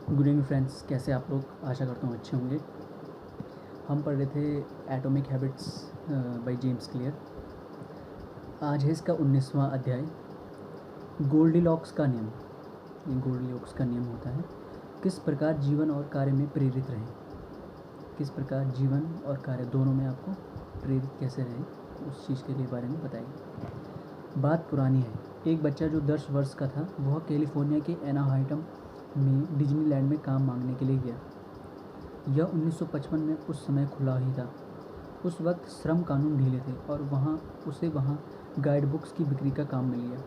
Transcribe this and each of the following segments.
Good evening friends, कैसे आप लोग? आशा करता हूँ अच्छे होंगे। हम पढ़ रहे थे atomic habits by James clear. आज है इसका 19वां अध्याय, गोल्डीलॉक्स का नियम। ये गोल्डीलॉक्स का नियम होता है, किस प्रकार जीवन और कार्य में प्रेरित रहें। किस प्रकार जीवन और कार्य दोनों में आपको प्रेरित कैसे रहें, उस चीज़ के लिए बारे में बताइए। बात पुरानी है। एक बच्चा जो 10 वर्ष का था, वह कैलिफोर्निया के एनाहाइटम में डिज्नीलैंड में काम मांगने के लिए गया। यह 1955 में उस समय खुला ही था। उस वक्त श्रम कानून ढीले थे और वहाँ गाइड बुक्स की बिक्री का काम मिल गया।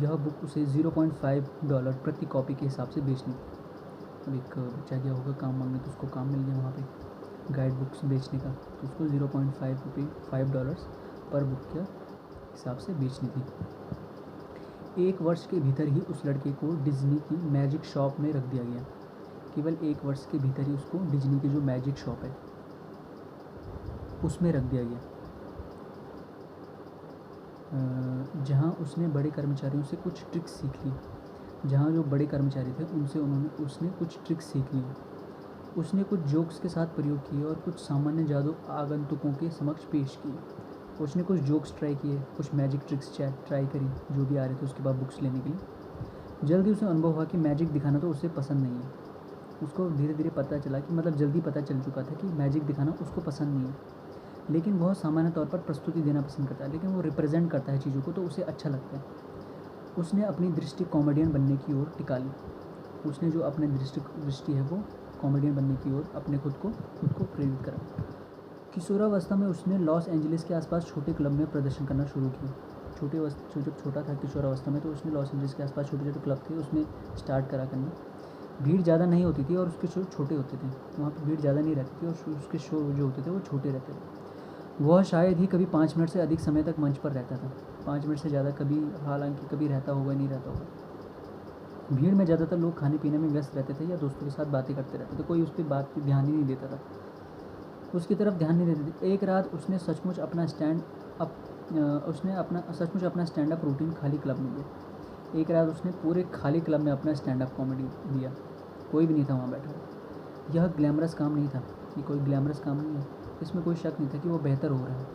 यह बुक उसे $0.5 प्रति कॉपी के हिसाब से बेचनी थी। अब एक बच्चा गया होगा काम मांगने, तो उसको काम मिल गया वहाँ पे गाइड बुक्स बेचने का, तो उसको $0.5 पर बुक के हिसाब से बेचनी थी। 1 वर्ष के भीतर ही उस लड़के को डिज्नी की मैजिक शॉप में रख दिया गया। केवल 1 वर्ष के भीतर ही उसको डिज्नी की जो मैजिक शॉप है उसमें रख दिया गया, जहाँ उसने बड़े कर्मचारियों से कुछ ट्रिक्स सीख ली। जहाँ जो बड़े कर्मचारी थे उसने कुछ ट्रिक्स सीख ली। उसने कुछ जोक्स के साथ प्रयोग किए और कुछ सामान्य जादू आगंतुकों के समक्ष पेश किए। उसने कुछ जोक्स ट्राई किए, कुछ मैजिक ट्रिक्स ट्राई करी जो भी आ रहे थे उसके बाद बुक्स लेने के लिए। जल्दी उसे अनुभव हुआ कि मैजिक दिखाना तो उसे पसंद नहीं है। उसको धीरे धीरे पता चला कि जल्दी पता चल चुका था कि मैजिक दिखाना उसको पसंद नहीं है। लेकिन वह सामान्य तौर पर प्रस्तुति देना पसंद करता है, लेकिन वो रिप्रेजेंट करता है चीज़ों को, तो उसे अच्छा लगता है। उसने अपनी दृष्टि कॉमेडियन बनने की ओर टिका ली। उसने जो अपनी दृष्टि है वो कॉमेडियन बनने की ओर अपने खुद को प्रेरित करा। किशोरावस्था में उसने लॉस एंजलिस के आसपास छोटे क्लब में प्रदर्शन करना शुरू किया। जब छोटा था किशोरावस्था में, तो उसने लॉस एंजलिस के आसपास छोटे छोटे क्लब थे उसमें स्टार्ट करा करना। भीड़ ज़्यादा नहीं होती थी और उसके शो छोटे होते थे। वहाँ पर भीड़ ज़्यादा नहीं रहती थी और उसके शो जो होते थे वो छोटे रहते थे। वह शायद ही कभी 5 मिनट से अधिक समय तक मंच पर रहता था। 5 मिनट से ज़्यादा हालांकि कभी रहता होगा, नहीं रहता होगा। भीड़ में ज़्यादातर लोग खाने पीने में व्यस्त रहते थे या दोस्तों के साथ बातें करते रहते थे। कोई उस पर बात पर ध्यान ही नहीं देता था, उसकी तरफ ध्यान नहीं देते थे। एक रात उसने सचमुच अपना स्टैंड अप रूटीन खाली क्लब में दिया। एक रात उसने पूरे खाली क्लब में अपना स्टैंड अप कॉमेडी दिया। कोई भी नहीं था वहाँ बैठा। यह ग्लैमरस काम नहीं था, ये कोई ग्लैमरस काम नहीं है। इसमें कोई शक नहीं था कि वो बेहतर हो रहा है,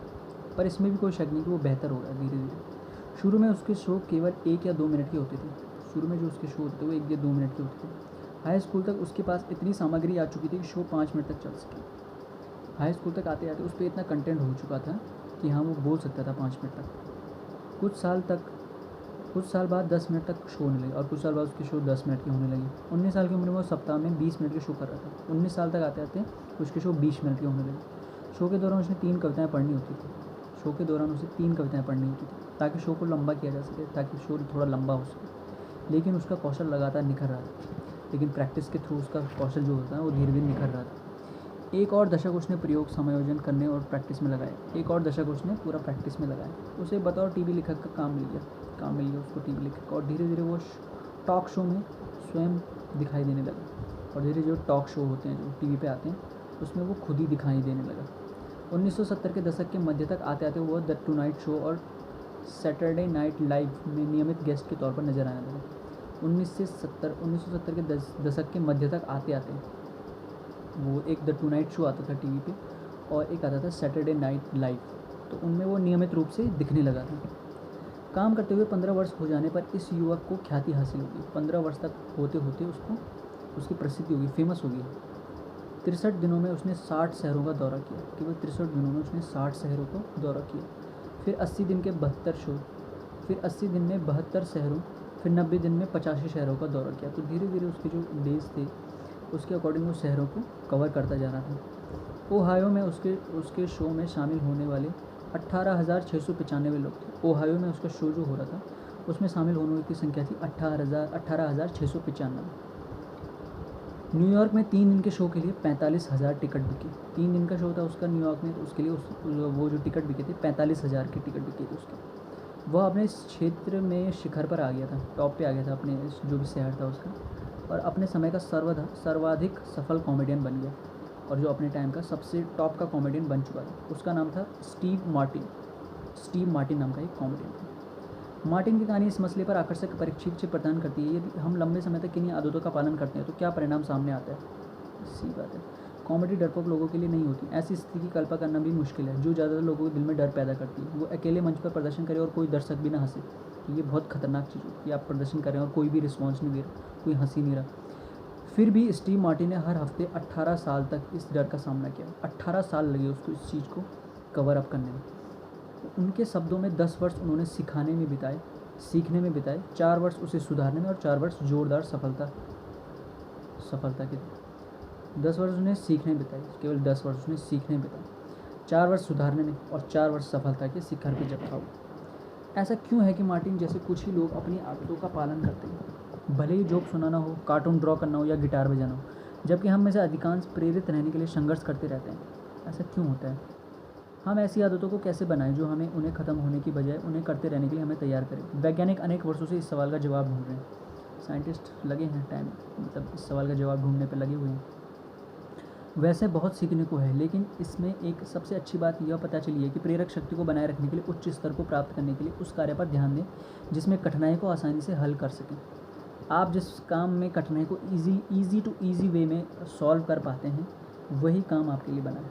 पर इसमें भी कोई शक नहीं कि वो बेहतर हो रहा है धीरे धीरे। शुरू में उसके शो केवल 1 या 2 मिनट के होते थे। शुरू में जो उसके शो होते थे वो 1 या 2 मिनट के होते थे। हाई स्कूल तक उसके पास इतनी सामग्री आ चुकी थी कि शो 5 मिनट तक चल सके। हाई स्कूल तक आते आते उस पर इतना कंटेंट हो चुका था कि हाँ, वो बोल सकता था 5 मिनट तक। कुछ साल बाद 10 मिनट तक शो होने लगे और कुछ साल बाद उसके शो 10 मिनट के होने लगे। 19 साल की उम्र में वो सप्ताह में 20 मिनट के शो कर रहा था। 19 साल तक आते आते उसके शो 20 मिनट के होने लगे। शो के दौरान उसे 3 कविताएं पढ़नी होती थी ताकि शो को लंबा किया जा सके, ताकि शो थोड़ा लंबा हो सके। लेकिन उसका कौशल लगातार निखर रहा था। लेकिन प्रैक्टिस के थ्रू उसका कौशल जो होता है वो धीरे धीरे निखर रहा था। 1 और दशक उसने प्रयोग, समायोजन करने और प्रैक्टिस में लगाया। 1 और दशक उसने पूरा प्रैक्टिस में लगाया। उसे बतौर टीवी लेखक का काम मिल गया उसको टीवी लेखक। और धीरे धीरे वो टॉक शो में स्वयं दिखाई देने लगा। और धीरे जो टॉक शो होते हैं जो टीवी पे आते हैं उसमें वो खुद ही दिखाई देने लगा। 1970 के दशक के मध्य तक आते आते वो द टुनाइट शो और सैटरडे नाइट लाइव में नियमित गेस्ट के तौर पर नजर आने लगा। 1970 के दशक के मध्य तक आते आते वो एक द टुनाइट शो आता था टीवी पे और एक आता था सैटरडे नाइट लाइव, तो उनमें वो नियमित रूप से दिखने लगा था। काम करते हुए 15 वर्ष हो जाने पर इस युवक को ख्याति हासिल होगी। 15 वर्ष तक होते होते उसकी प्रसिद्धि होगी, फेमस होगी। 63 दिनों में उसने 60 शहरों का दौरा किया। केवल 63 दिनों में उसने 60 शहरों का दौरा किया। फिर 80 दिन के 72 शो, फिर 80 दिन में 72 शहरों, फिर 90 दिन में 85 शहरों का दौरा किया। तो धीरे धीरे उसके जो डेज थे उसके अकॉर्डिंग वो शहरों को कवर करता जा रहा था। ओहायो में उसके शो में शामिल होने वाले 18,695 लोग थे। ओहायो में उसका शो जो हो रहा था उसमें शामिल होने की संख्या थी 18,695। न्यूयॉर्क में 3 दिन के शो के लिए 45,000 टिकट बिके। 3 दिन का शो था उसका न्यूयॉर्क में, तो उसके लिए वो जो टिकट बिके थे 45,000 के टिकट बिके थे उसके। वह अपने क्षेत्र में शिखर पर आ गया था, टॉप पे आ गया था अपने जो भी शहर था उसका, और अपने समय का सर्वाधिक सफल कॉमेडियन बन गया। और जो अपने टाइम का सबसे टॉप का कॉमेडियन बन चुका था, उसका नाम था स्टीव मार्टिन नाम का एक कॉमेडियन था। मार्टिन की कहानी इस मसले पर आकर्षक परिप्रेक्ष्य प्रदान करती है। यदि हम लंबे समय तक किन्हीं आदतों का पालन करते हैं तो क्या परिणाम सामने आता है। सी बात है। कॉमेडी डरपोक लोगों के लिए नहीं होती। ऐसी स्थिति की कल्पना करना भी मुश्किल है जो ज़्यादातर लोगों के दिल में डर पैदा करती है। वो अकेले मंच पर प्रदर्शन करे और कोई दर्शक भी ना हंसे, तो ये बहुत खतरनाक चीज़ होती है। आप प्रदर्शन कर रहे हैं और कोई भी रिस्पॉन्स नहीं दे रहा, कोई हंसी नहीं रहा। फिर भी स्टीव मार्टिन ने हर हफ्ते 18 साल तक इस डर का सामना किया। 18 साल लगे उसको इस चीज़ को कवर अप करने में। उनके शब्दों में 10 वर्ष उन्होंने सिखाने में बिताए, सीखने में बिताए, 4 वर्ष उसे सुधारने में और 4 वर्ष जोरदार सफलता के थे। 10 वर्ष उन्हें सीखने में बिताए, केवल 10 वर्ष उन्हें सीखने में बिताए, 4 वर्ष सुधारने में और 4 वर्ष सफलता के शिखर पर जब था। ऐसा क्यों है कि मार्टिन जैसे कुछ ही लोग अपनी आदतों का पालन करते हैं, भले ही जोक सुनाना हो, कार्टून ड्रॉ करना हो या गिटार बजाना हो, जबकि हम में से अधिकांश प्रेरित रहने के लिए संघर्ष करते रहते हैं। ऐसा क्यों होता है? हम ऐसी आदतों को कैसे बनाएं जो हमें उन्हें ख़त्म होने की बजाय उन्हें करते रहने के लिए हमें तैयार करें। वैज्ञानिक अनेक वर्षों से इस सवाल का जवाब ढूंढ रहे हैं। साइंटिस्ट लगे हैं इस सवाल का जवाब ढूंढने पर लगे हुए हैं। वैसे बहुत सीखने को है, लेकिन इसमें एक सबसे अच्छी बात यह पता चली है कि प्रेरक शक्ति को बनाए रखने के लिए, उच्च स्तर को प्राप्त करने के लिए उस कार्य पर ध्यान दें जिसमें कठिनाई को आसानी से हल कर सकें। आप जिस काम में कठिनाई को ईजी वे में सॉल्व कर पाते हैं, वही काम आपके लिए बना है।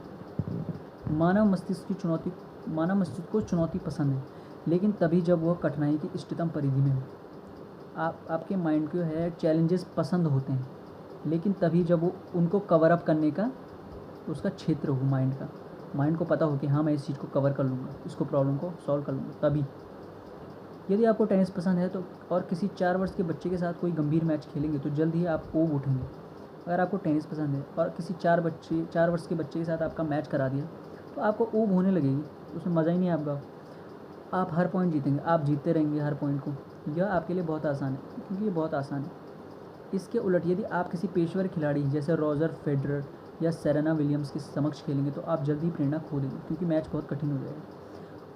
मानव मस्तिष्क को चुनौती पसंद है, लेकिन तभी जब वह कठिनाई की इष्टतम परिधि में हो। आपके माइंड को है चैलेंजेस पसंद होते हैं, लेकिन तभी जब वो उनको कवर अप करने का उसका क्षेत्र हो, माइंड को पता हो कि हाँ मैं इस चीज़ को कवर कर लूँगा, इसको प्रॉब्लम को सॉल्व कर लूँगा। तभी यदि आपको टेनिस पसंद है तो और किसी 4 वर्ष के बच्चे के साथ कोई गंभीर मैच खेलेंगे तो जल्द ही आप ऊब उठेंगे। अगर आपको टेनिस पसंद है और किसी 4 वर्ष के बच्चे के साथ आपका मैच करा दिया तो आपको ऊब होने लगेगी, उसमें मज़ा ही नहीं आपका। आप हर पॉइंट जीतेंगे, आप जीतते रहेंगे हर पॉइंट को। यह आपके लिए बहुत आसान है, क्योंकि ये बहुत आसान है। इसके उलट यदि आप किसी पेशेवर खिलाड़ी जैसे रॉजर फेडरर या सेरेना विलियम्स के समक्ष खेलेंगे तो आप जल्दी प्रेरणा खो देंगे, क्योंकि मैच बहुत कठिन हो जाएगा।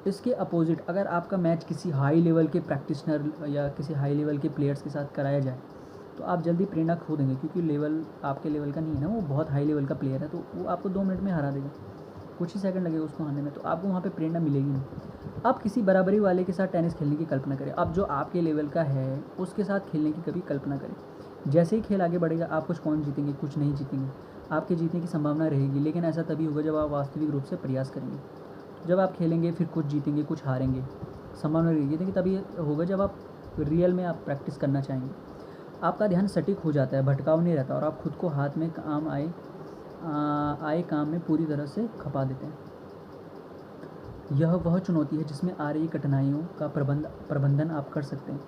इसके अपोजिट अगर आपका मैच किसी हाई लेवल के प्रैक्टिशनर या किसी हाई लेवल के प्लेयर्स के साथ कराया जाए तो आप जल्दी प्रेरणा खो देंगे, क्योंकि लेवल आपके लेवल का नहीं है ना, वो बहुत हाई लेवल का प्लेयर है, तो वो आपको 2 मिनट में हरा देगा, कुछ ही सेकंड लगेगा उसको हारने में, तो आपको वहाँ पे प्रेरणा मिलेगी नहीं। आप किसी बराबरी वाले के साथ टेनिस खेलने की कल्पना करें। अब जो आपके लेवल का है उसके साथ खेलने की कभी कल्पना करें। जैसे ही खेल आगे बढ़ेगा आप कुछ पॉइंट जीतेंगे, कुछ नहीं जीतेंगे, आपके जीतने की संभावना रहेगी, लेकिन ऐसा तभी होगा जब आप वास्तविक रूप से प्रयास करेंगे। जब आप खेलेंगे फिर कुछ जीतेंगे, कुछ हारेंगे, संभावना रहेगी, लेकिन तभी होगा जब आप रियल में आप प्रैक्टिस करना चाहेंगे। आपका ध्यान सटीक हो जाता है, भटकाव नहीं रहता और आप खुद को हाथ में काम आए काम में पूरी तरह से खपा देते हैं। यह वह चुनौती है जिसमें आ रही कठिनाइयों का प्रबंधन आप कर सकते हैं।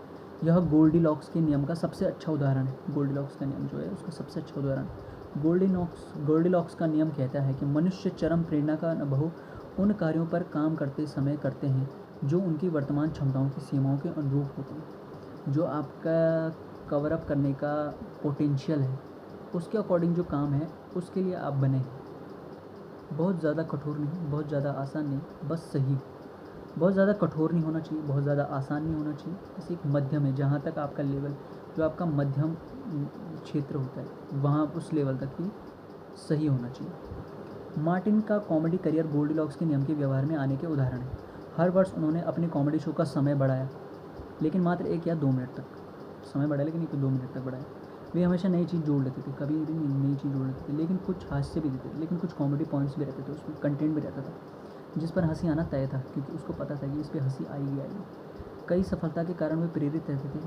यह गोल्डीलॉक्स के नियम का सबसे अच्छा उदाहरण है। गोल्डीलॉक्स का नियम जो है उसका सबसे अच्छा उदाहरण। गोल्डीलॉक्स का नियम कहता है कि मनुष्य चरम प्रेरणा का अनुभव उन कार्यों पर काम करते समय करते हैं जो उनकी वर्तमान क्षमताओं की सीमाओं के अनुरूप होते हैं। जो आपका कवर अप करने का पोटेंशियल है उसके अकॉर्डिंग जो काम है उसके लिए आप बने। बहुत ज़्यादा कठोर नहीं, बहुत ज़्यादा आसान नहीं, बस सही। बहुत ज़्यादा कठोर नहीं होना चाहिए, बहुत ज़्यादा आसान नहीं होना चाहिए, बस एक मध्यम है, जहाँ तक आपका लेवल जो आपका मध्यम क्षेत्र होता है वहाँ उस लेवल तक ही सही होना चाहिए। मार्टिन का कॉमेडी करियर गोल्डीलॉक्स के नियम के व्यवहार में आने के उदाहरण है। हर वर्ष उन्होंने अपने कॉमेडी शो का समय बढ़ाया, लेकिन मात्र 1 या 2 मिनट तक समय बढ़ाया, लेकिन 1 या 2 मिनट तक बढ़ाया। वे हमेशा नई चीज़ जोड़ लेते थे, कभी भी नई चीज़ जोड़ लेते थे, लेकिन कुछ हास्य भी देते थे, लेकिन कुछ कॉमेडी पॉइंट्स भी रहते थे, उसमें कंटेंट भी रहता था जिस पर हंसी आना तय था, क्योंकि उसको पता था कि इस पर हंसी आएगी। कई सफलता के कारण वे प्रेरित रहते थे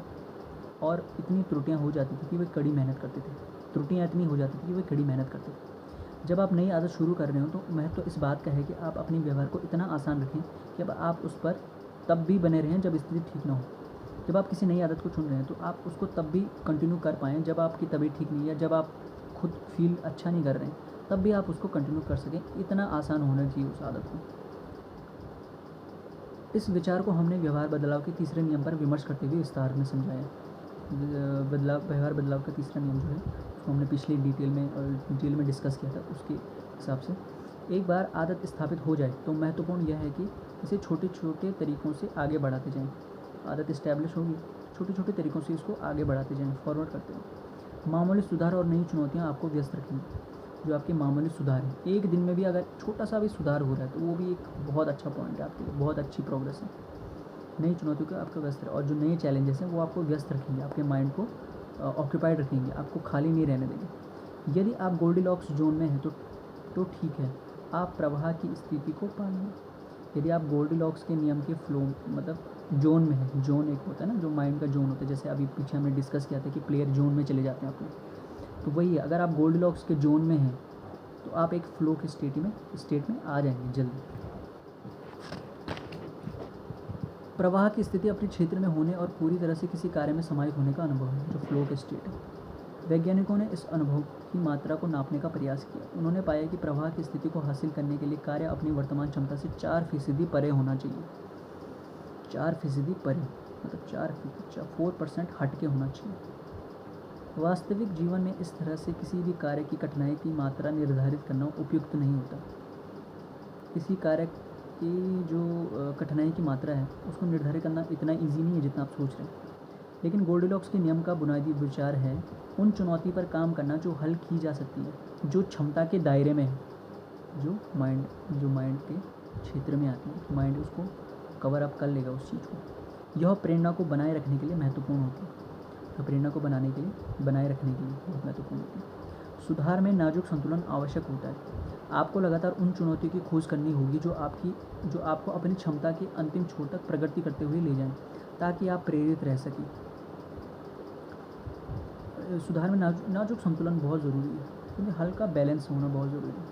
और इतनी त्रुटियां हो जाती थी कि वे कड़ी मेहनत करते थे। त्रुटियां इतनी हो जाती थी कि वे कड़ी मेहनत करते थे। जब आप नई आदत शुरू कर रहे हो तो महत्व इस बात का है कि आप अपने व्यवहार को इतना आसान रखें कि अब आप उस पर तब भी बने रहें जब स्थिति ठीक ना हो। जब आप किसी नई आदत को चुन रहे हैं तो आप उसको तब भी कंटिन्यू कर पाएँ जब आपकी तबीयत ठीक नहीं है, या जब आप खुद फील अच्छा नहीं कर रहे हैं, तब भी आप उसको कंटिन्यू कर सकें। इतना आसान होना चाहिए उस आदत को। इस विचार को हमने व्यवहार बदलाव के तीसरे नियम पर विमर्श करते हुए विस्तार में समझाया। व्यवहार बदलाव का तीसरा नियम जो है उसको हमने पिछले डिटेल में डिस्कस किया था। उसके हिसाब से एक बार आदत स्थापित हो जाए तो महत्वपूर्ण यह है कि इसे छोटे छोटे तरीक़ों से आगे बढ़ाते जाएं। आदत इस्टेब्लिश होगी, छोटे छोटे तरीक़ों से इसको आगे बढ़ाते जाएं, फॉरवर्ड करते हैं। मामूली सुधार और नई चुनौतियाँ आपको व्यस्त रखेंगी। जो आपके मामूली सुधार है, एक दिन में भी अगर छोटा सा भी सुधार हो रहा है तो वो भी एक बहुत अच्छा पॉइंट है आपके लिए, बहुत अच्छी प्रोग्रेस है। नई चुनौतियों का आपका व्यस्त है, और जो नए चैलेंजेस हैं वो आपको व्यस्त रखेंगे, आपके माइंड को ऑक्यूपाइड रखेंगे, आपको खाली नहीं रहने देंगे। यदि आप गोल्डीलॉक्स जोन में हैं तो ठीक है, आप प्रवाह की स्थिति को पालेंगे। यदि आप गोल्डीलॉक्स के नियम के फ्लो मतलब जोन में है, जोन एक होता है ना जो माइंड का जोन होता है, जैसे अभी पीछे हमने डिस्कस किया था कि प्लेयर जोन में चले जाते हैं अपने, तो वही है, अगर आप गोल्डीलॉक्स के जोन में हैं तो आप एक फ्लो की स्टेट में आ जाएंगे जल्दी। प्रवाह की स्थिति अपने क्षेत्र में होने और पूरी तरह से किसी कार्य में समाहित होने का अनुभव है, जो फ्लो के स्टेट है। वैज्ञानिकों ने इस अनुभव की मात्रा को नापने का प्रयास किया। उन्होंने पाया कि प्रवाह की स्थिति को हासिल करने के लिए कार्य अपनी वर्तमान क्षमता से 4% परे होना चाहिए। 4% परे मतलब 4% हट के होना चाहिए। वास्तविक जीवन में इस तरह से किसी भी कार्य की कठिनाई की मात्रा निर्धारित करना उपयुक्त नहीं होता। किसी कार्य की जो कठिनाई की मात्रा है उसको निर्धारित करना इतना ईजी नहीं है जितना आप सोच रहे हैं। लेकिन गोल्डीलॉक्स के नियम का बुनियादी विचार है उन चुनौती पर काम करना जो हल की जा सकती है, जो क्षमता के दायरे में है, जो माइंड के क्षेत्र में आती है, माइंड उसको कवर अप कर लेगा उस चीज़ को। यह प्रेरणा को बनाए रखने के लिए महत्वपूर्ण होती है, तो प्रेरणा को बनाए रखने के लिए बहुत महत्वपूर्ण होती है। सुधार में नाजुक संतुलन आवश्यक होता है। आपको लगातार उन चुनौतियों की खोज करनी होगी जो आपको अपनी क्षमता के अंतिम छोर तक प्रगति करते हुए ले जाएं, ताकि आप प्रेरित रह सकें। सुधार में नाजुक संतुलन बहुत ज़रूरी है, क्योंकि हल्का बैलेंस होना बहुत ज़रूरी है।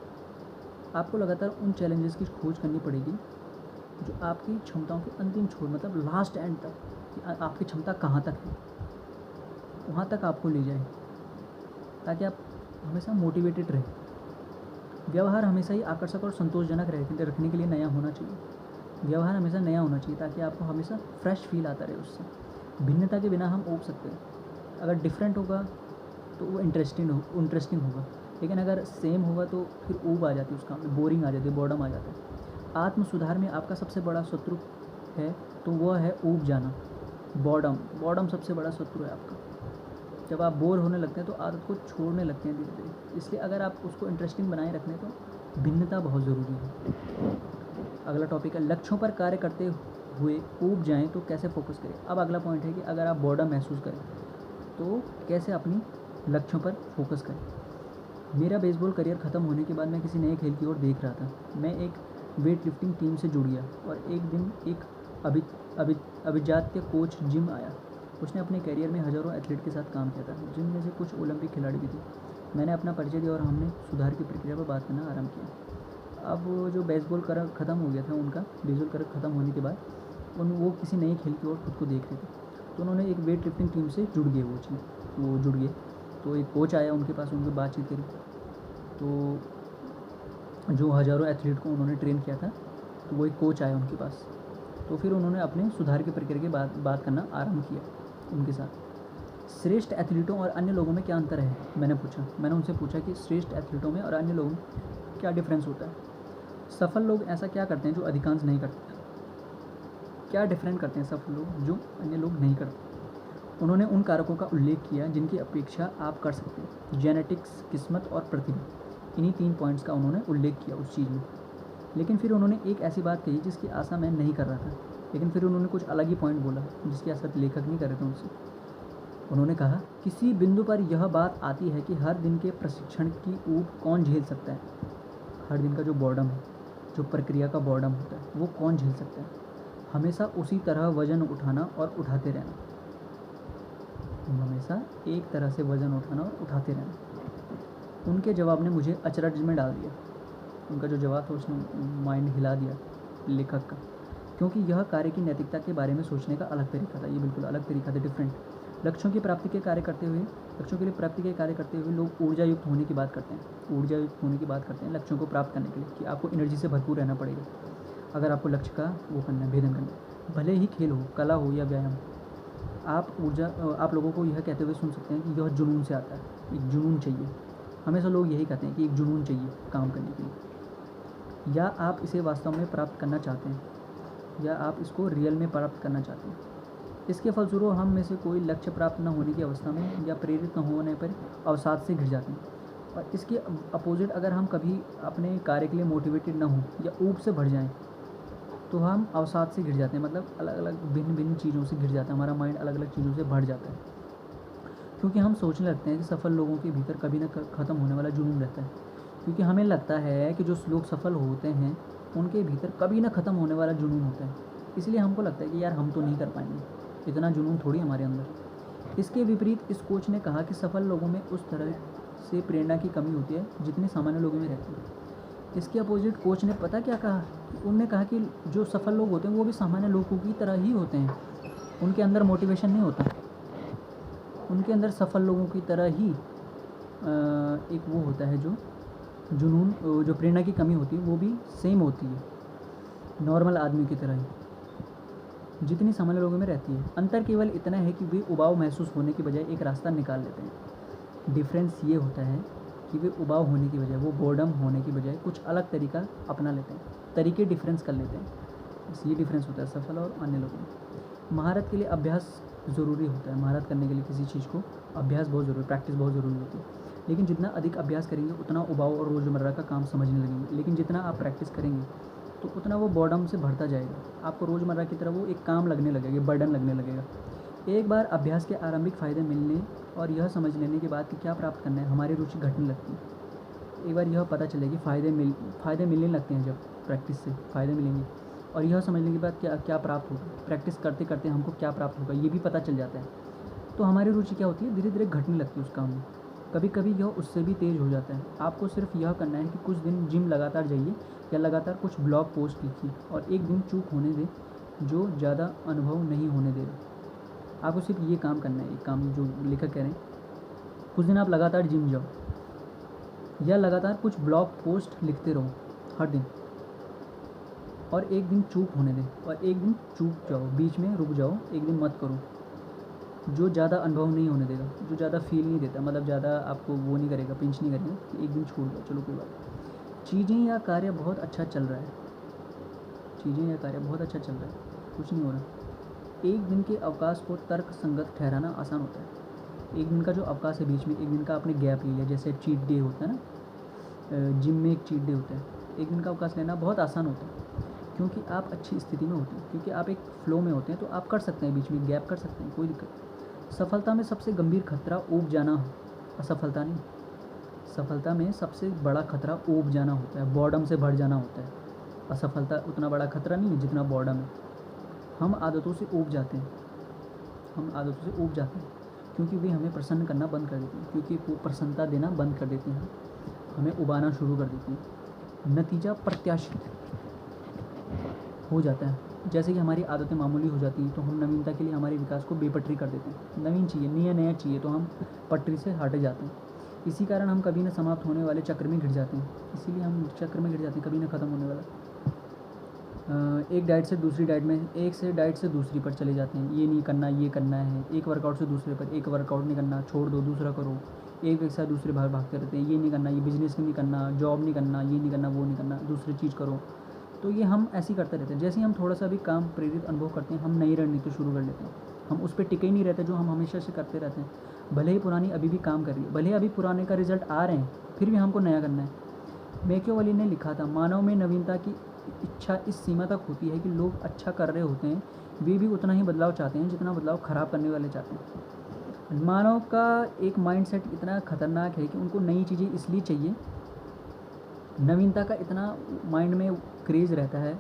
आपको लगातार उन चैलेंजेस की खोज करनी पड़ेगी जो आपकी क्षमताओं के अंतिम छोर मतलब लास्ट एंड तक, कि आपकी क्षमता कहाँ तक है वहाँ तक आपको ले जाए, ताकि आप हमेशा मोटिवेटेड रहें। व्यवहार हमेशा ही आकर्षक और संतोषजनक रखने के लिए नया होना चाहिए। व्यवहार हमेशा नया होना चाहिए ताकि आपको हमेशा फ्रेश फील आता रहे उससे। भिन्नता के बिना हम ऊब सकते हैं। अगर डिफरेंट होगा तो वो इंटरेस्टिंग होगा, लेकिन अगर सेम होगा तो फिर ऊब आ जाती है उस काम में, बोरिंग आ जाती है, बॉर्डम आ जाता है। आत्म सुधार में आपका सबसे बड़ा शत्रु है तो वह है ऊब जाना, बॉर्डम सबसे बड़ा शत्रु है आपका। जब आप बोर होने लगते हैं तो आदत को छोड़ने लगते हैं धीरे धीरे। इसलिए अगर आप उसको इंटरेस्टिंग बनाए रखने तो भिन्नता बहुत ज़रूरी है। अगला टॉपिक है लक्ष्यों पर कार्य करते हुए ऊब जाएं तो कैसे फोकस करें। अब अगला पॉइंट है कि अगर आप बॉर्डम महसूस करें तो कैसे अपनी लक्ष्यों पर फोकस करें। मेरा बेसबॉल करियर ख़त्म होने के बाद मैं किसी नए खेल की ओर देख रहा था। मैं एक वेट लिफ्टिंग टीम से जुड़ गया और एक दिन एक अभिजात्य कोच जिम आया। उसने अपने करियर में हज़ारों एथलीट के साथ काम किया था, जिनमें से कुछ ओलंपिक खिलाड़ी भी थे। मैंने अपना परिचय दिया और हमने सुधार की प्रक्रिया पर बात करना आरंभ किया। अब जो बेसबॉल करियर ख़त्म हो गया था उनका, बेसबॉल करियर ख़त्म होने के बाद वो किसी नए खेल की ओर खुद को देख रहे थे, तो उन्होंने एक वेट लिफ्टिंग टीम से जुड़ गए। वो जुड़ गए तो एक कोच आया उनके पास, उनकी बातचीत करी तो जो हज़ारों एथलीट को उन्होंने ट्रेन किया था, तो वो एक कोच आया उनके पास। तो फिर उन्होंने अपने सुधार की प्रक्रिया की बात करना आरंभ किया उनके साथ। श्रेष्ठ एथलीटों और अन्य लोगों में क्या अंतर है, मैंने उनसे पूछा कि श्रेष्ठ एथलीटों में और अन्य लोगों में क्या डिफरेंस होता है। सफल लोग ऐसा क्या करते हैं जो अधिकांश नहीं करते, क्या डिफरेंट करते हैं सफल लोग जो अन्य लोग नहीं करते। उन्होंने उन कारकों का उल्लेख किया जिनकी अपेक्षा आप कर सकते हैं, जेनेटिक्स, किस्मत और प्रतिभा। इन्हीं 3 पॉइंट्स का उन्होंने उल्लेख किया उस चीज़ में। लेकिन फिर उन्होंने एक ऐसी बात कही जिसकी आशा मैं नहीं कर रहा था, लेकिन फिर उन्होंने कुछ अलग ही पॉइंट बोला जिसकी आशा लेखक नहीं कर रहे थे उनसे। उन्होंने कहा, किसी बिंदु पर यह बात आती है कि हर दिन के प्रशिक्षण की ऊब कौन झेल सकता है। हर दिन का जो बॉर्डम है, जो प्रक्रिया का बॉर्डम होता है, वो कौन झेल सकता है। हमेशा उसी तरह वज़न उठाना और उठाते रहना, हमेशा एक तरह से वज़न उठाना और उठाते रहना। उनके जवाब ने मुझे अचरज में डाल दिया। उनका जो जवाब था उसने माइंड हिला दिया लेखक का, क्योंकि यह कार्य की नैतिकता के बारे में सोचने का अलग तरीका था। ये बिल्कुल अलग तरीका था, डिफरेंट। लक्ष्यों की प्राप्ति के लिए कार्य करते हुए लोग ऊर्जा युक्त होने की बात करते हैं लक्ष्यों को प्राप्त करने के लिए, कि आपको एनर्जी से भरपूर रहना पड़ेगा अगर आपको लक्ष्य का वो करना है, भेदन करना है। भले ही खेल हो, कला हो या व्यायाम। आप लोगों को यह कहते हुए सुन सकते हैं कि यह जुनून से आता है, एक जुनून चाहिए। हमेशा लोग यही कहते हैं कि एक जुनून चाहिए काम करने के लिए। या आप इसे वास्तव में प्राप्त करना चाहते हैं, या आप इसको रियल में प्राप्त करना चाहते हैं। इसके फलस्वरूप हम में से कोई लक्ष्य प्राप्त न होने की अवस्था में या प्रेरित न होने पर अवसाद से घिर जाते हैं। और इसके अपोजिट, अगर हम कभी अपने कार्य के लिए मोटिवेटेड न हों या ऊब से भर जाएं, तो हम अवसाद से घिर जाते हैं, मतलब अलग अलग भिन्न भिन्न चीज़ों से घिर जाता है, हमारा माइंड अलग अलग चीज़ों से भर जाता है, क्योंकि हम सोचने लगते हैं कि सफल लोगों के भीतर कभी ना ख़त्म होने वाला जुनून रहता है, क्योंकि हमें लगता है कि जो लोग सफल होते हैं उनके भीतर कभी ना ख़त्म होने वाला जुनून होता है, इसलिए हमको लगता है कि यार हम तो नहीं कर पाएंगे, इतना जुनून थोड़ी हमारे अंदर। इसके विपरीत इस कोच ने कहा कि सफल लोगों में उस तरह से प्रेरणा की कमी होती है जितनी सामान्य लोगों में रहती है। इसके अपोजिट कोच ने पता क्या कहा, उनने कहा कि जो सफल लोग होते हैं वो भी सामान्य लोगों की तरह ही होते हैं, उनके अंदर मोटिवेशन नहीं होता, उनके अंदर सफल लोगों की तरह ही एक वो होता है जो जुनून, जो प्रेरणा की कमी होती है वो भी सेम होती है, नॉर्मल आदमी की तरह ही जितनी सामान्य लोगों में रहती है। अंतर केवल इतना है कि वे उबाऊ महसूस होने की बजाय एक रास्ता निकाल लेते हैं। डिफरेंस ये होता है कि वे उबाऊ होने की बजाय, वो बोर्डम होने की बजाय कुछ अलग तरीका अपना लेते हैं, तरीके डिफरेंस कर लेते हैं। बस ये डिफरेंस होता है सफल और अन्य लोगों में। महारत के लिए अभ्यास ज़रूरी होता है, महारत करने के लिए किसी चीज़ को अभ्यास बहुत ज़रूरी, प्रैक्टिस बहुत ज़रूरी होती है, लेकिन जितना अधिक अभ्यास करेंगे उतना उबाऊ और रोज़मर्रा का काम समझने लगेंगे, लेकिन जितना आप प्रैक्टिस करेंगे तो उतना वो बॉर्डम से भरता जाएगा, आपको रोज़मर्रा की तरह वो एक काम लगने लगेगा, बर्डन लगने लगेगा। एक बार अभ्यास के आरंभिक फ़ायदे मिलने और यह समझ लेने के बाद कि क्या प्राप्त करना है, हमारी रुचि घटने लगती है। एक बार यह पता चले कि फ़ायदे मिलने लगते हैं, जब प्रैक्टिस से फ़ायदे मिलेंगे और यह समझने के बाद क्या क्या प्राप्त होगा, प्रैक्टिस करते करते हमको क्या प्राप्त होगा ये भी पता चल जाता है, तो हमारी रुचि क्या होती है, धीरे धीरे घटने लगती है उस काम में। कभी कभी यह उससे भी तेज़ हो जाता है। आपको सिर्फ यह करना है कि कुछ दिन जिम लगातार जाइए या लगातार कुछ ब्लॉग पोस्ट लिखिए और एक दिन चूक होने दें जो ज़्यादा अनुभव नहीं होने दे रहा। आपको सिर्फ ये काम करना है, एक काम जो लेखक कह रहे हैं, कुछ दिन आप लगातार जिम जाओ या लगातार कुछ ब्लॉग पोस्ट लिखते रहो हर दिन, और एक दिन चूक होने दें, और एक दिन चूक जाओ, बीच में रुक जाओ, एक दिन मत करो जो ज़्यादा अनुभव नहीं होने देगा, जो ज़्यादा फील नहीं देता, मतलब ज़्यादा आपको वो नहीं करेगा, पिंच नहीं करेगा कि एक दिन छोड़ दो, चलो कोई बात। चीज़ें या कार्य बहुत अच्छा चल रहा है, चीज़ें या कार्य बहुत अच्छा चल रहा है, कुछ नहीं हो रहा, एक दिन के अवकाश को तर्क संगत ठहराना आसान होता है। एक दिन का जो अवकाश है बीच में, एक दिन का आपने गैप ले लिया, जैसे चीट डे होता है ना, जिम में एक चीट डे होता है, एक दिन का अवकाश लेना बहुत आसान होता है, क्योंकि आप अच्छी स्थिति में होते हैं, क्योंकि आप एक फ्लो में होते हैं, तो आप कर सकते हैं, बीच में गैप कर सकते हैं, कोई दिक्कत नहीं। सफलता में सबसे गंभीर खतरा ऊब जाना, असफलता नहीं, सफलता में सबसे बड़ा खतरा ऊब जाना होता है, बॉर्डम से भर जाना होता है। असफलता उतना बड़ा खतरा नहीं है जितना बॉर्डम है। हम आदतों से ऊब जाते हैं, हम आदतों से ऊब जाते हैं क्योंकि वे हमें प्रसन्न करना बंद कर देती हैं, क्योंकि वो प्रसन्नता देना बंद कर देती हैं, हमें उबाना शुरू कर देती हैं। नतीजा प्रत्याशित हो जाता है, जैसे कि हमारी आदतें मामूली हो जाती हैं तो हम नवीनता के लिए हमारे विकास को बेपटरी कर देते हैं। नवीन चाहिए, नया चाहिए तो हम पटरी से हट जाते हैं। इसी कारण हम कभी न समाप्त होने वाले चक्र में घिर जाते हैं, इसीलिए हम चक्र में घिर जाते हैं, कभी ना ख़त्म होने वाला। एक डाइट से दूसरी डाइट में, एक से डाइट से दूसरी पर चले जाते हैं, ये नहीं करना, ये करना है, एक वर्कआउट से दूसरे पर, एक वर्कआउट नहीं करना, छोड़ दो, दूसरा करो, एक साथ दूसरे भागते रहते हैं, ये नहीं करना, ये बिज़नेस नहीं करना, जॉब नहीं करना, ये नहीं करना, वो नहीं करना, दूसरी चीज़ करो। तो ये हम ऐसे ही करते रहते हैं। जैसे ही हम थोड़ा सा भी काम प्रेरित अनुभव करते हैं, हम नई रणनीति शुरू कर लेते हैं, हम उस पर टिके ही नहीं रहते जो हम हमेशा से करते रहते हैं। भले ही पुरानी अभी भी काम कर रही है, भले ही अभी पुराने का रिजल्ट आ रहे हैं, फिर भी हमको नया करना है। मैकियावेली ने लिखा था, मानव में नवीनता की इच्छा इस सीमा तक होती है कि लोग अच्छा कर रहे होते हैं, वे भी उतना ही बदलाव चाहते हैं जितना बदलाव ख़राब करने वाले चाहते हैं। मानव का एक माइंडसेट इतना खतरनाक है कि उनको नई चीज़ें इसलिए चाहिए, नवीनता का इतना माइंड में क्रेज़ रहता है,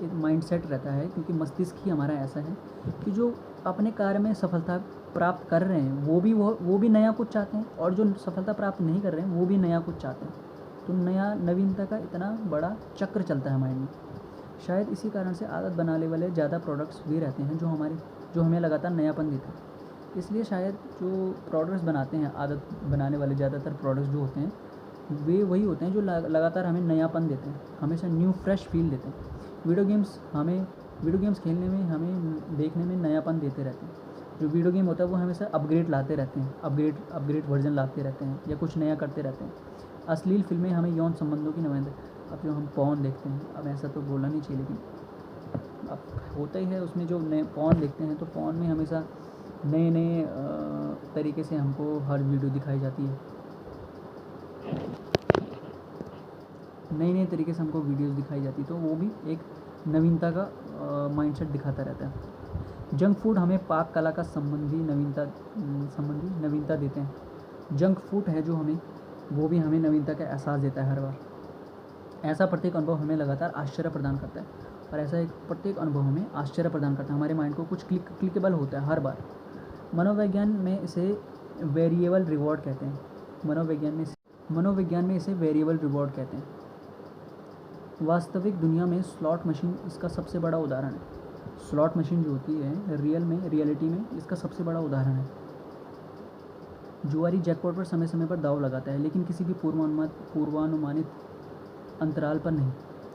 एक माइंडसेट रहता है, क्योंकि मस्तिष्क ही हमारा ऐसा है कि जो अपने कार्य में सफलता प्राप्त कर रहे हैं वो भी नया कुछ चाहते हैं, और जो सफलता प्राप्त नहीं कर रहे हैं वो भी नया कुछ चाहते हैं। तो नवीनता का इतना बड़ा चक्र चलता है माइंड में। शायद इसी कारण से आदत बनाने वाले ज़्यादा प्रोडक्ट्स वे रहते हैं जो हमें लगातार नयापन देते हैं। इसलिए शायद जो प्रोडक्ट्स बनाते हैं, आदत बनाने वाले ज़्यादातर प्रोडक्ट्स जो होते हैं वे वही होते हैं जो लगातार हमें नयापन देते हैं, हमेशा न्यू फ्रेश फील देते हैं। वीडियो गेम्स खेलने में, हमें देखने में नयापन देते रहते हैं। जो वीडियो गेम होता है वो हमेशा अपग्रेड लाते रहते हैं, अपग्रेड वर्जन लाते रहते हैं या कुछ नया करते रहते हैं। अश्लील फिल्में हमें यौन संबंधों की नुमाइंदगी, अब जो हम पॉर्न देखते हैं, अब ऐसा तो बोलना नहीं चाहिए, लेकिन अब होता ही है, उसमें जो नए पॉर्न देखते हैं तो पॉर्न में हमेशा नए तरीके से हमको हर वीडियो दिखाई जाती है, नए तरीके से हमको वीडियोस दिखाई जाती है, तो वो भी एक नवीनता का माइंडसेट दिखाता रहता है। जंक फूड हमें पाक कला का संबंधी नवीनता देते हैं। जंक फूड है जो हमें वो भी हमें नवीनता का एहसास देता है हर बार। ऐसा प्रत्येक अनुभव हमें लगातार आश्चर्य प्रदान करता है, और ऐसा एक प्रत्येक अनुभव हमें आश्चर्य प्रदान करता है, हमारे माइंड को कुछ क्लिकेबल होता है हर बार। मनोविज्ञान में इसे वेरिएबल रिवॉर्ड कहते हैं। मनोविज्ञान में इसे वेरिएबल रिवॉर्ड कहते हैं। वास्तविक दुनिया में स्लॉट मशीन इसका सबसे बड़ा उदाहरण है। स्लॉट मशीन जो होती है रियलिटी में इसका सबसे बड़ा उदाहरण है। जुआरी जैकपॉट पर समय समय पर दाव लगाता है, लेकिन किसी भी पूर्वानुमानित अंतराल पर नहीं।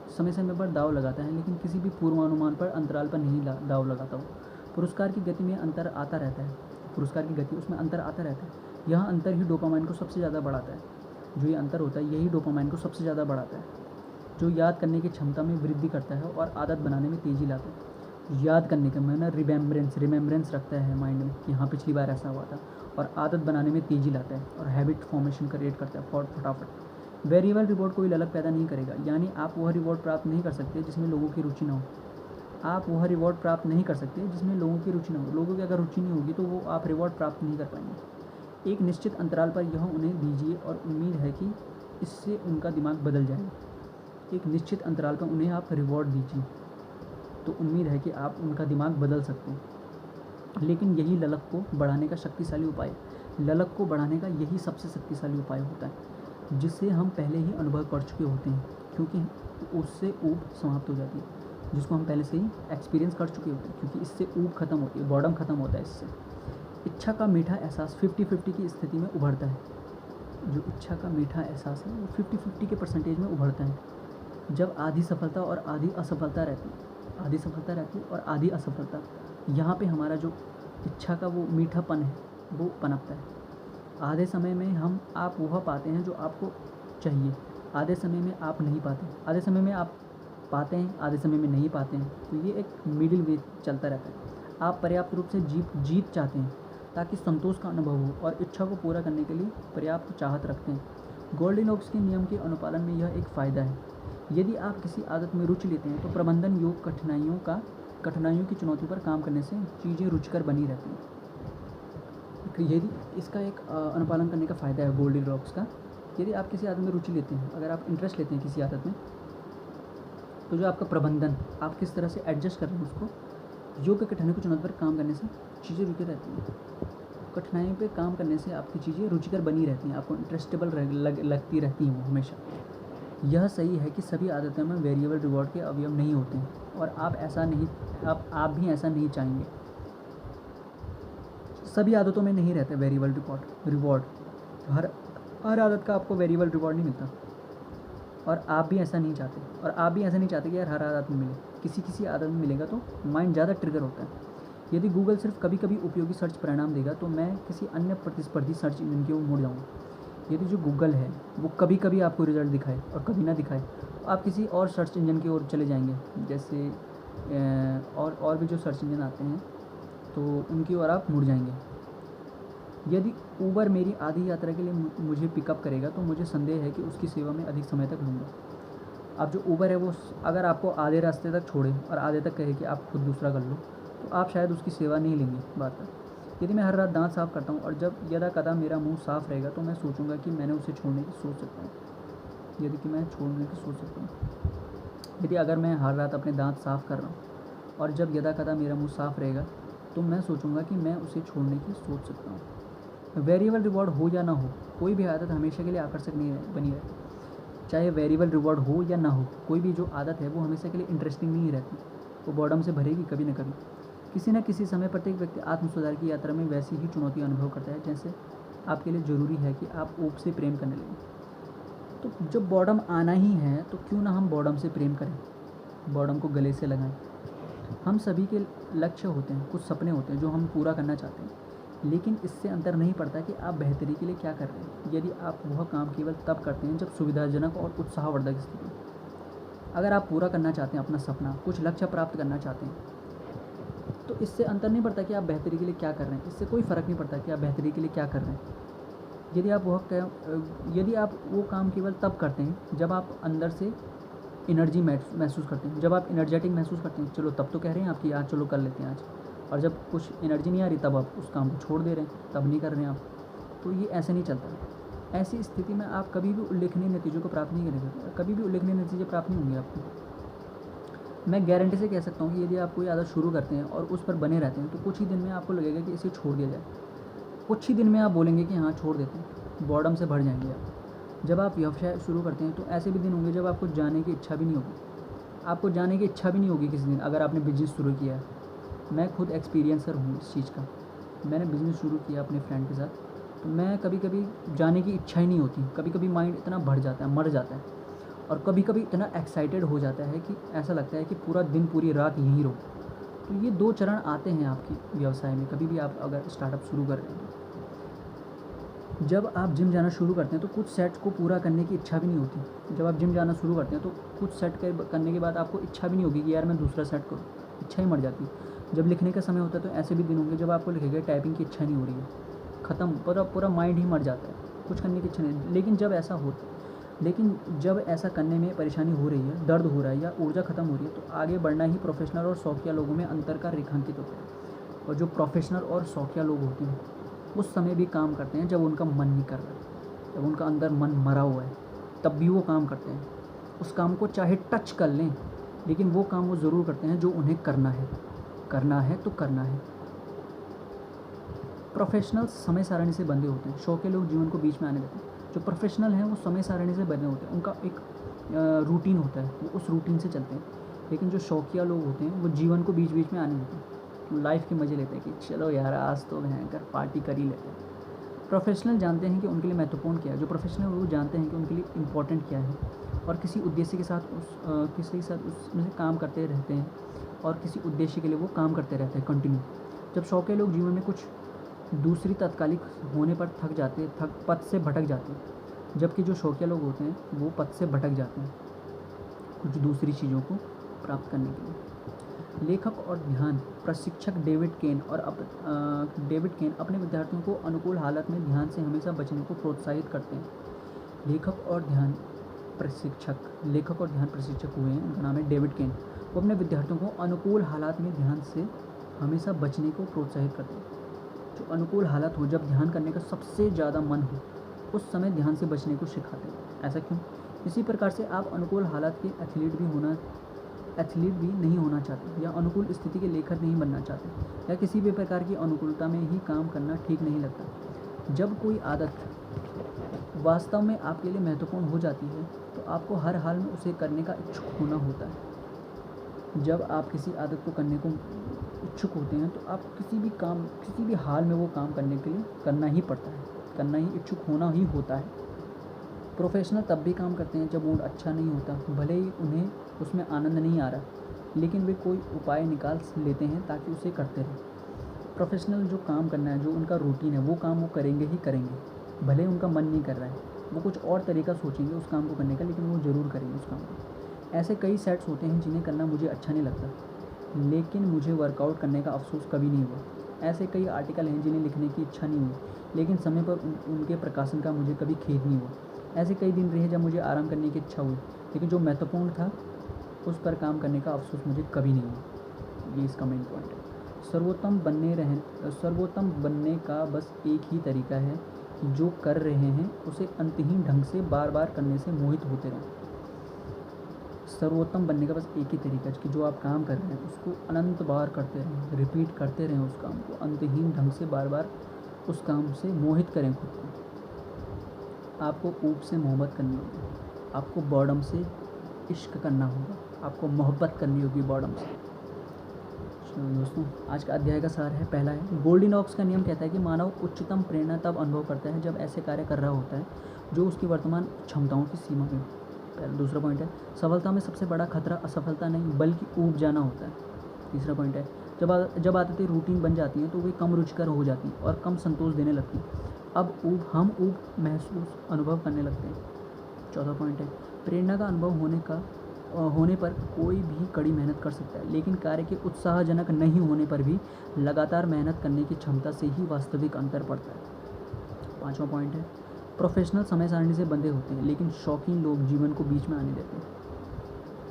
समय समय पर दाव लगाता है, लेकिन किसी भी पूर्वानुमान पर अंतराल पर नहीं दाव लगाता हो। पुरस्कार की गति में अंतर आता रहता है। उसमें अंतर आता रहता है। यह अंतर ही डोपामाइन को सबसे ज़्यादा बढ़ाता है। जो ये अंतर होता है यही डोपामाइन को सबसे ज़्यादा बढ़ाता है, जो याद करने की क्षमता में वृद्धि करता है और आदत बनाने में तेज़ी लाता है। याद करने का मैंने रिमेम्बरेंस रखता है माइंड में कि हाँ पिछली बार ऐसा हुआ था, और आदत बनाने में तेज़ी लाता है और हैबिट फॉर्मेशन क्रिएट करता है फटाफट। वेरिएबल रिवॉर्ड कोई ललक पैदा नहीं करेगा, यानी आप वह रिवॉर्ड प्राप्त नहीं कर सकते जिसमें लोगों की रुचि ना हो। लोगों की अगर रुचि नहीं होगी तो वो आप रिवॉर्ड प्राप्त नहीं कर पाएंगे। एक निश्चित अंतराल पर यह उन्हें दीजिए और उम्मीद है कि इससे उनका दिमाग बदल जाएगा। एक निश्चित अंतराल पर उन्हें आप रिवॉर्ड दीजिए तो उम्मीद है कि आप उनका दिमाग बदल सकते हैं। लेकिन यही ललक को बढ़ाने का शक्तिशाली उपाय ललक को बढ़ाने का यही सबसे शक्तिशाली उपाय होता है, जिससे हम पहले ही अनुभव कर चुके होते हैं, क्योंकि उससे ऊब समाप्त हो जाती है। जिसको हम पहले से ही एक्सपीरियंस कर चुके होते हैं, क्योंकि इससे ऊब खत्म होती है, बॉर्डम खत्म होता है इससे। इच्छा का मीठा एहसास 50-50 की स्थिति में उभरता है। जो इच्छा का मीठा एहसास है वो 50-50 के परसेंटेज में उभरता है, जब आधी सफलता और आधी असफलता रहती है। और आधी असफलता, यहाँ पे हमारा जो इच्छा का वो मीठापन है वो पनपता है। आधे समय में आप वह पाते हैं जो आपको चाहिए, आधे समय में आप नहीं पाते। आधे समय में आप पाते हैं, आधे समय में नहीं पाते हैं। तो ये एक मिडिल वे चलता रहता है। आप पर्याप्त रूप से जीत चाहते हैं ताकि संतोष का अनुभव हो, और इच्छा को पूरा करने के लिए पर्याप्त चाहत रखते हैं। गोल्डिलॉक्स के नियम के अनुपालन में यह एक फ़ायदा है। यदि आप किसी आदत में रुचि लेते हैं तो प्रबंधन योग कठिनाइयों की चुनौती पर काम करने से चीज़ें रुचिकर बनी रहती हैं। यदि इसका एक अनुपालन करने का फ़ायदा है गोल्डिलॉक्स का। यदि आप किसी आदत में रुचि लेते हैं, अगर आप इंटरेस्ट लेते हैं किसी आदत में, तो जो आपका प्रबंधन, आप किस तरह से एडजस्ट कर रहे हैं उसको, योग के कठिनाइयों की चुनौती पर काम करने से चीज़ें रुचि रहती हैं। कठिनाइयों पे काम करने से आपकी चीज़ें रुचिकर बनी रहती हैं, आपको इंटरेस्टेबल लगती रहती हैं वो हमेशा। यह सही है कि सभी आदतें में वेरिएबल रिवॉर्ड के अवयव नहीं होते हैं, और आप भी ऐसा नहीं चाहेंगे। सभी आदतों में नहीं रहते वेरिएबल रिवॉर्ड। हर आदत का आपको वेरिएबल रिवॉर्ड नहीं मिलता, और आप भी ऐसा नहीं चाहते कि यार हर आदत में मिले। किसी आदत में मिलेगा तो माइंड ज़्यादा ट्रिगर होता है। यदि गूगल सिर्फ कभी कभी उपयोगी सर्च परिणाम देगा तो मैं किसी अन्य प्रतिस्पर्धी सर्च इंजन की ओर मुड़ जाऊँगा। यदि जो गूगल है वो कभी कभी आपको रिजल्ट दिखाए और कभी ना दिखाए, तो आप किसी और सर्च इंजन की ओर चले जाएंगे। जैसे और भी जो सर्च इंजन आते हैं तो उनकी ओर आप मुड़ जाएंगे। यदि ऊबर मेरी आधी यात्रा के लिए मुझे पिकअप करेगा तो मुझे संदेह है कि उसकी सेवा में अधिक समय तक लूँगा। अब जो ऊबर है वो अगर आपको आधे रास्ते तक छोड़े और आधे तक कहे कि आप खुद दूसरा कर लो, तो आप शायद उसकी सेवा नहीं लेंगे बात पर। यदि मैं हर रात दांत साफ़ करता हूँ और जब यदा कदा मेरा मुंह साफ़ रहेगा तो मैं सोचूंगा कि मैंने उसे छोड़ने की सोच सकता हूँ। यदि अगर मैं हर रात अपने दांत साफ़ कर रहा हूँ और जब यदा कदा मेरा मुंह साफ़ रहेगा तो मैं सोचूंगा कि मैं उसे छोड़ने की सोच सकता हूँ। वेरिएबल रिवॉर्ड हो या ना हो, कोई भी आदत हमेशा के लिए आकर्षक नहीं बनी रहती। चाहे वेरिएबल रिवॉर्ड हो या ना हो, कोई भी जो आदत है वो हमेशा के लिए इंटरेस्टिंग नहीं रहती। वो बॉर्डम से भरेगी कभी ना कभी। किसी न किसी समय प्रत्येक व्यक्ति आत्म सुधार की यात्रा में वैसी ही चुनौती अनुभव करता है जैसे आपके लिए ज़रूरी है कि आप ऊब से प्रेम करने लगें। तो जब बॉर्डम आना ही है तो क्यों ना हम बॉर्डम से प्रेम करें, बॉर्डम को गले से लगाएं। हम सभी के लक्ष्य होते हैं, कुछ सपने होते हैं जो हम पूरा करना चाहते हैं, लेकिन इससे अंतर नहीं पड़ता कि आप बेहतरी के लिए क्या कर रहे हैं। यदि आप वह काम केवल तब करते हैं जब सुविधाजनक और उत्साहवर्धक स्थिति। अगर आप पूरा करना चाहते हैं अपना सपना, कुछ लक्ष्य प्राप्त करना चाहते हैं, तो इससे अंतर नहीं पड़ता कि आप बेहतरी के लिए क्या कर रहे हैं। इससे कोई फ़र्क नहीं पड़ता कि आप बेहतरी के लिए क्या कर रहे हैं। यदि आप वो काम केवल तब करते हैं जब आप अंदर से एनर्जी महसूस करते हैं। जब आप एनर्जेटिक महसूस करते हैं, चलो तब तो कह रहे हैं आप कि आज चलो कर लेते हैं आज, और जब कुछ एनर्जी नहीं आ रही तब आप उस काम को छोड़ दे रहे हैं, तब नहीं कर रहे हैं आप। तो ये ऐसे नहीं चलता। ऐसी स्थिति में आप कभी भी उल्लेखनीय नतीजों को प्राप्त नहीं करेंगे, कभी भी उल्लेखनीय नतीजे प्राप्त नहीं होंगे आपको। मैं गारंटी से कह सकता हूँ कि यदि आप कोई आदत शुरू करते हैं और उस पर बने रहते हैं तो कुछ ही दिन में आपको लगेगा कि इसे छोड़ दिया जाए। कुछ ही दिन में आप बोलेंगे कि हाँ छोड़ देते हैं, बॉर्डम से भर जाएंगे आप। जब आप व्यवसाय शुरू करते हैं तो ऐसे भी दिन होंगे जब आपको जाने की इच्छा भी नहीं होगी, आपको जाने की इच्छा भी नहीं होगी किसी दिन, अगर आपने बिजनेस शुरू किया है। मैं खुद एक्सपीरियंसर हूँ इस चीज़ का। मैंने बिज़नेस शुरू किया अपने फ्रेंड के साथ, तो मैं कभी कभी जाने की इच्छा ही नहीं होती, कभी कभी माइंड इतना भर जाता है, मर जाता है, और कभी कभी इतना एक्साइटेड हो जाता है कि ऐसा लगता है कि पूरा दिन पूरी रात यहीं रहो। तो ये 2 चरण आते हैं आपकी व्यवसाय में, कभी भी आप अगर स्टार्टअप शुरू कर रहे हैं तो। जब आप जिम जाना शुरू करते हैं तो कुछ सेट को पूरा करने की इच्छा भी नहीं होती। जब आप जिम जाना शुरू करते हैं तो कुछ सेट करने के बाद आपको इच्छा भी नहीं होगी कि यार मैं दूसरा सेट करूँ, इच्छा ही मर जाती है। जब लिखने का समय होता है तो ऐसे भी दिन होंगे जब आपको लिखेगा टाइपिंग की इच्छा नहीं हो रही है, ख़त्म, पूरा माइंड ही मर जाता है, कुछ करने की इच्छा नहीं। लेकिन जब ऐसा करने में परेशानी हो रही है, दर्द हो रहा है या ऊर्जा ख़त्म हो रही है, तो आगे बढ़ना ही प्रोफेशनल और शौकिया लोगों में अंतर का रेखांकित होता है। और जो प्रोफेशनल और शौकिया लोग होते हैं उस समय भी काम करते हैं जब उनका मन नहीं कर रहा है, जब उनका अंदर मन मरा हुआ है तब भी वो काम करते हैं। उस काम को चाहे टच कर लें, लेकिन वो काम वो ज़रूर करते हैं जो उन्हें करना है तो करना है। प्रोफेशनल समय सारणी से बंधे होते हैं, शौकिया लोग जीवन को बीच में आने देते हैं। जो प्रोफेशनल हैं वो समय सारणी से बने होते हैं, उनका एक रूटीन होता है, वो उस रूटीन से चलते हैं। लेकिन जो शौकिया लोग होते हैं वो जीवन को बीच बीच में आने देते हैं, लाइफ के मज़े लेते हैं कि चलो यार आज तो भयंकर पार्टी कर ही लेते हैं। प्रोफेशनल जानते हैं कि उनके लिए महत्वपूर्ण क्या है, जो प्रोफेशनल वो जानते हैं कि उनके लिए इम्पोर्टेंट क्या है, और किसी उद्देश्य के साथ उसमें से काम करते रहते हैं, और किसी उद्देश्य के लिए वो काम करते रहते हैं कंटिन्यू। जब शौकिया लोग जीवन में कुछ दूसरी तात्कालिक होने पर पथ से भटक जाते हैं, जबकि जो शौकिया लोग होते हैं वो पथ से भटक जाते हैं कुछ दूसरी चीज़ों को प्राप्त करने के लिए। लेखक और ध्यान प्रशिक्षक डेविड केन अपने विद्यार्थियों को अनुकूल हालत में ध्यान से हमेशा बचने को प्रोत्साहित करते हैं। लेखक और ध्यान प्रशिक्षक हुए हैं, उनका नाम है डेविड केन। वो अपने विद्यार्थियों को अनुकूल हालात में ध्यान से हमेशा बचने को प्रोत्साहित करते हैं। जो अनुकूल हालत हो, जब ध्यान करने का सबसे ज़्यादा मन हो, उस समय ध्यान से बचने को सिखाते हैं। ऐसा क्यों? इसी प्रकार से आप अनुकूल हालात के एथलीट भी नहीं होना चाहते, या अनुकूल स्थिति के लेखक नहीं बनना चाहते, या किसी भी प्रकार की अनुकूलता में ही काम करना ठीक नहीं लगता। जब कोई आदत वास्तव में आपके लिए महत्वपूर्ण हो जाती है तो आपको हर हाल में उसे करने का इच्छुक होना होता है। जब आप किसी आदत को करने को इच्छुक होते हैं तो आप किसी भी हाल में वो काम करने के लिए करना ही पड़ता है, करना ही इच्छुक होना ही होता है। प्रोफेशनल तब भी काम करते हैं जब मूड अच्छा नहीं होता, भले ही उन्हें उसमें आनंद नहीं आ रहा, लेकिन वे कोई उपाय निकाल लेते हैं ताकि उसे करते रहें। प्रोफेशनल जो काम करना है, जो उनका रूटीन है, वो काम वो करेंगे ही करेंगे, भले ही उनका मन नहीं कर रहा है, वो कुछ और तरीका सोचेंगे उस काम को करने का, लेकिन वो ज़रूर करेंगे उस काम को। ऐसे कई सेट्स होते हैं जिन्हें करना मुझे अच्छा नहीं लगता, लेकिन मुझे वर्कआउट करने का अफसोस कभी नहीं हुआ। ऐसे कई आर्टिकल हैं जिन्हें लिखने की इच्छा नहीं हुई, लेकिन समय पर उनके प्रकाशन का मुझे कभी खेद नहीं हुआ। ऐसे कई दिन रहे जब मुझे आराम करने की इच्छा हुई, लेकिन जो महत्वपूर्ण था उस पर काम करने का अफसोस मुझे कभी नहीं हुआ। ये इसका मेन पॉइंट है। सर्वोत्तम बनने का बस एक ही तरीका है कि जो कर रहे हैं उसे अंतहीन ढंग से बार बार करने से मोहित होते रहें। सर्वोत्तम बनने का बस एक ही तरीका है कि जो आप काम कर रहे हैं उसको अनंत बार करते रहें, रिपीट करते रहें उस काम को, अंतहीन ढंग से बार बार उस काम से मोहित करें खुद को। आपको ऊब से मोहब्बत करनी होगी, आपको बॉर्डम से इश्क करना होगा, आपको मोहब्बत करनी होगी बॉर्डम से। दोस्तों, आज का अध्याय का सार है, पहला है गोल्डिलॉक्स का नियम कहता है कि मानव उच्चतम प्रेरणा तब अनुभव करता है जब ऐसे कार्य कर रहा होता है जो उसकी वर्तमान क्षमताओं की सीमा में। पहला। दूसरा पॉइंट है सफलता में सबसे बड़ा खतरा असफलता नहीं बल्कि ऊब जाना होता है। तीसरा पॉइंट है जब आदतें रूटीन बन जाती हैं तो वे कम रुचिकर हो जाती हैं और कम संतोष देने लगती हैं। अब हम ऊब महसूस अनुभव करने लगते हैं। चौथा पॉइंट है प्रेरणा का अनुभव होने पर कोई भी कड़ी मेहनत कर सकता है, लेकिन कार्य के उत्साहजनक नहीं होने पर भी लगातार मेहनत करने की क्षमता से ही वास्तविक अंतर पड़ता है। पांचवा पॉइंट है प्रोफेशनल समय सारणी से बंधे होते हैं, लेकिन शौकीन लोग जीवन को बीच में आने देते हैं।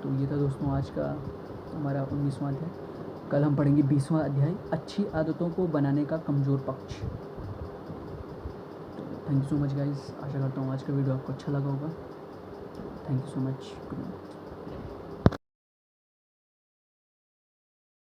तो ये था दोस्तों आज का हमारा 19वां अध्याय। कल हम पढ़ेंगे 20वां अध्याय, अच्छी आदतों को बनाने का कमज़ोर पक्ष। तो thank you so much guys, आशा करता हूँ आज का वीडियो आपको अच्छा लगा होगा। Thank you so much, good night.